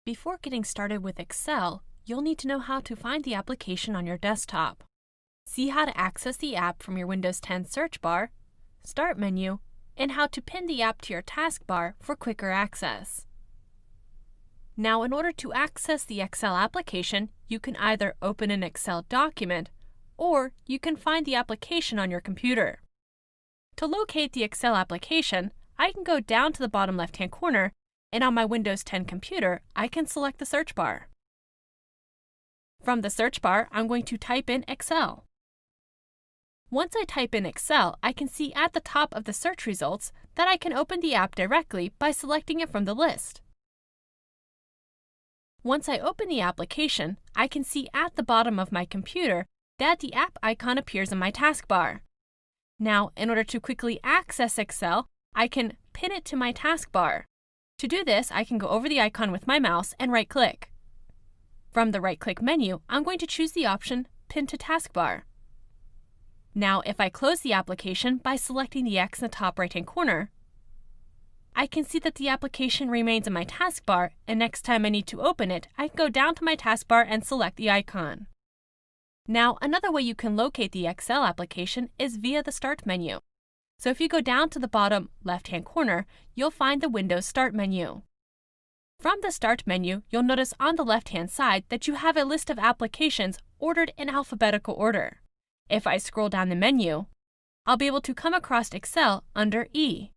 Before getting started with Excel, you'll need to know how to find the application on your desktop. See how to access the app from your Windows 10 search bar, Start menu, and how to pin the app to your taskbar for quicker access. Now, in order to access the Excel application, you can either open an Excel document or you can find the application on your computer. To locate the Excel application, I can go down to the bottom left-hand corner, and on my Windows 10 computer, I can select the search bar. From the search bar, I'm going to type in Excel. Once I type in Excel, I can see at the top of the search results that I can open the app directly by selecting it from the list. Once I open the application, I can see at the bottom of my computer that the app icon appears in my taskbar. Now, in order to quickly access Excel, I can pin it to my taskbar. To do this, I can go over the icon with my mouse and right-click. From the right-click menu, I'm going to choose the option Pin to Taskbar. Now, if I close the application by selecting the X in the top right-hand corner, I can see that the application remains in my taskbar, and next time I need to open it, I can go down to my taskbar and select the icon. Now, another way you can locate the Excel application is via the Start menu. So if you go down to the bottom left-hand corner, you'll find the Windows Start menu. From the Start menu, you'll notice on the left-hand side that you have a list of applications ordered in alphabetical order. If I scroll down the menu, I'll be able to come across Excel under E.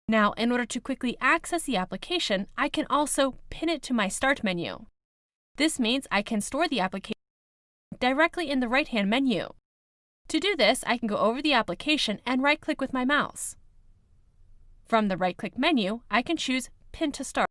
Now, in order to quickly access the application, I can also pin it to my Start menu. This means I can store the application directly in the right-hand menu. To do this, I can go over the application and right-click with my mouse. From the right-click menu, I can choose Pin to Start.